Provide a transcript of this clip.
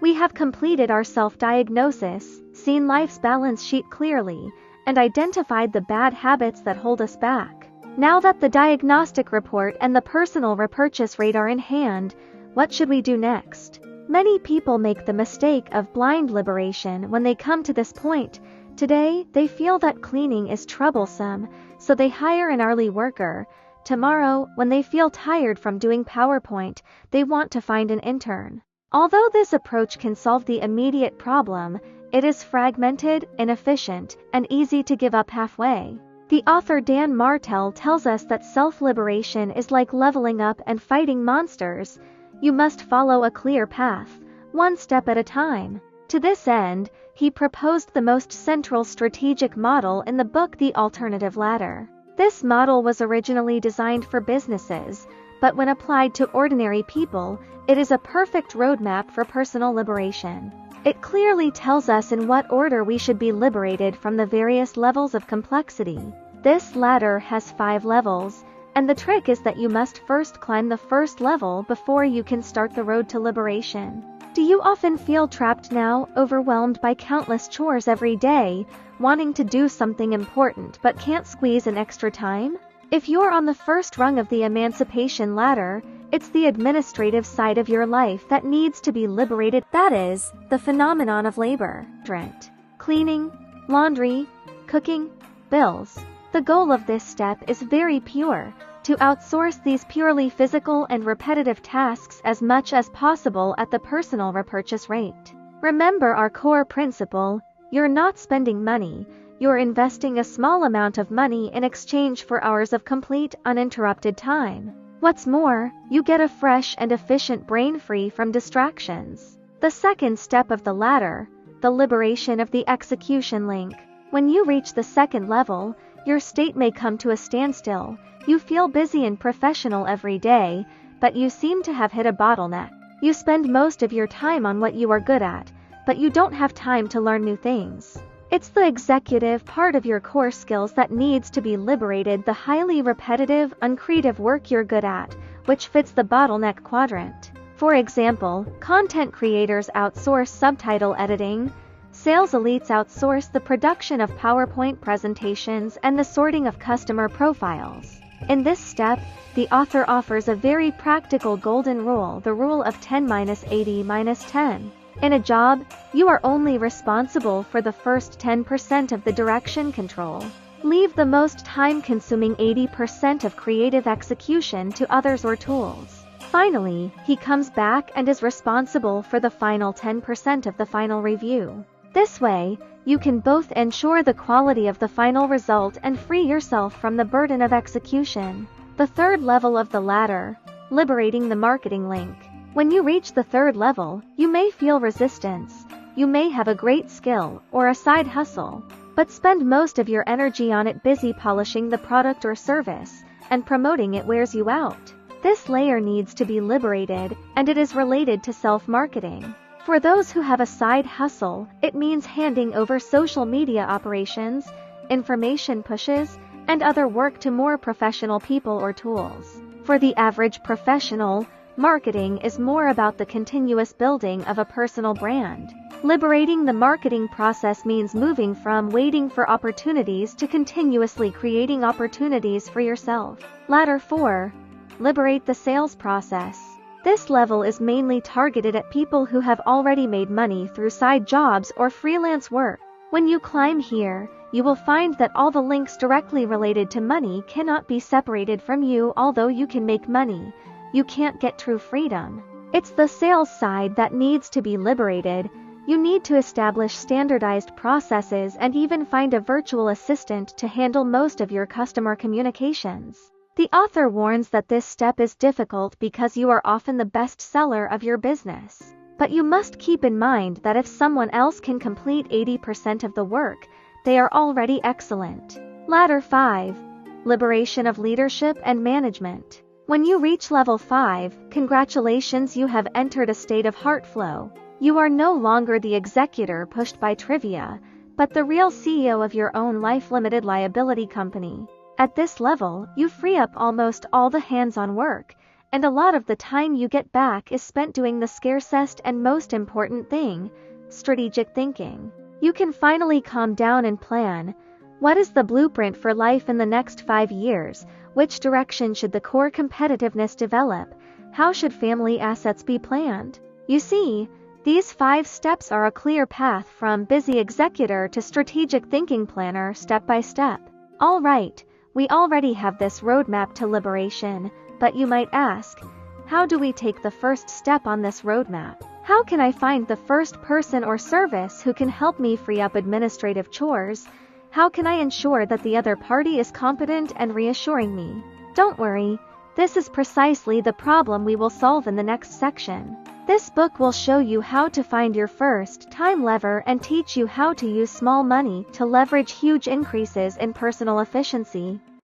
We have completed our self-diagnosis, seen life's balance sheet clearly, and identified the bad habits that hold us back. Now that the diagnostic report and the personal repurchase rate are in hand, what should we do next? Many people make the mistake of blind liberation when they come to this point. Today, they feel that cleaning is troublesome, so they hire an hourly worker. Tomorrow, when they feel tired from doing PowerPoint, they want to find an intern. Although this approach can solve the immediate problem, it is fragmented, inefficient, and easy to give up halfway. The author Dan Martell tells us that self-liberation is like leveling up and fighting monsters. You must follow a clear path, one step at a time. To this end, he proposed the most central strategic model in the book The Alternative Ladder. This model was originally designed for businesses, but when applied to ordinary people, it is a perfect roadmap for personal liberation. It clearly tells us in what order we should be liberated from the various levels of complexity. This ladder has 5 levels, and the trick is that you must first climb the first level before you can start the road to liberation. Do you often feel trapped now, overwhelmed by countless chores every day, wanting to do something important but can't squeeze in extra time? If you're on the first rung of the emancipation ladder, it's the administrative side of your life that needs to be liberated. That is, the phenomenon of labor. Rent, cleaning, laundry, cooking, bills. The goal of this step is very pure: to outsource these purely physical and repetitive tasks as much as possible at the personal repurchase rate. Remember our core principle: you're not spending money, you're investing a small amount of money in exchange for hours of complete, uninterrupted time. What's more, you get a fresh and efficient brain free from distractions. The second step of the ladder, the liberation of the execution link. When you reach the second level, your state may come to a standstill. You feel busy and professional every day, but you seem to have hit a bottleneck. You spend most of your time on what you are good at, but you don't have time to learn new things. It's the executive part of your core skills that needs to be liberated, the highly repetitive, uncreative work you're good at, which fits the bottleneck quadrant. For example, content creators outsource subtitle editing, sales elites outsource the production of PowerPoint presentations and the sorting of customer profiles. In this step, the author offers a very practical golden rule, the rule of 10-80-10. In a job, you are only responsible for the first 10% of the direction control. Leave the most time-consuming 80% of creative execution to others or tools. Finally, he comes back and is responsible for the final 10% of the final review. This way, you can both ensure the quality of the final result and free yourself from the burden of execution. The third level of the ladder, liberating the marketing link. When you reach the third level, you may feel resistance. You may have a great skill or a side hustle, but spend most of your energy on it busy polishing the product or service, and promoting it wears you out. This layer needs to be liberated, and it is related to self-marketing. For those who have a side hustle, it means handing over social media operations, information pushes, and other work to more professional people or tools. For the average professional, marketing is more about the continuous building of a personal brand. Liberating the marketing process means moving from waiting for opportunities to continuously creating opportunities for yourself. Ladder 4. Liberate the sales process. This level is mainly targeted at people who have already made money through side jobs or freelance work. When you climb here, you will find that all the links directly related to money cannot be separated from you. Although you can make money, you can't get true freedom. It's the sales side that needs to be liberated. You need to establish standardized processes and even find a virtual assistant to handle most of your customer communications. The author warns that this step is difficult because you are often the best seller of your business. But you must keep in mind that if someone else can complete 80% of the work, they are already excellent. Ladder 5. Liberation of leadership and management. When you reach level 5, congratulations, you have entered a state of heart flow. You are no longer the executor pushed by trivia, but the real CEO of your own life limited liability company. At this level, you free up almost all the hands-on work, and a lot of the time you get back is spent doing the scarcest and most important thing, strategic thinking. You can finally calm down and plan. What is the blueprint for life in the next 5 years? Which direction should the core competitiveness develop? How should family assets be planned? You see, these 5 steps are a clear path from busy executor to strategic thinking planner step by step. All right, we already have this roadmap to liberation, but you might ask, how do we take the first step on this roadmap? How can I find the first person or service who can help me free up administrative chores? How can I ensure that the other party is competent and reassuring me? Don't worry, this is precisely the problem we will solve in the next section. This book will show you how to find your first time lever and teach you how to use small money to leverage huge increases in personal efficiency.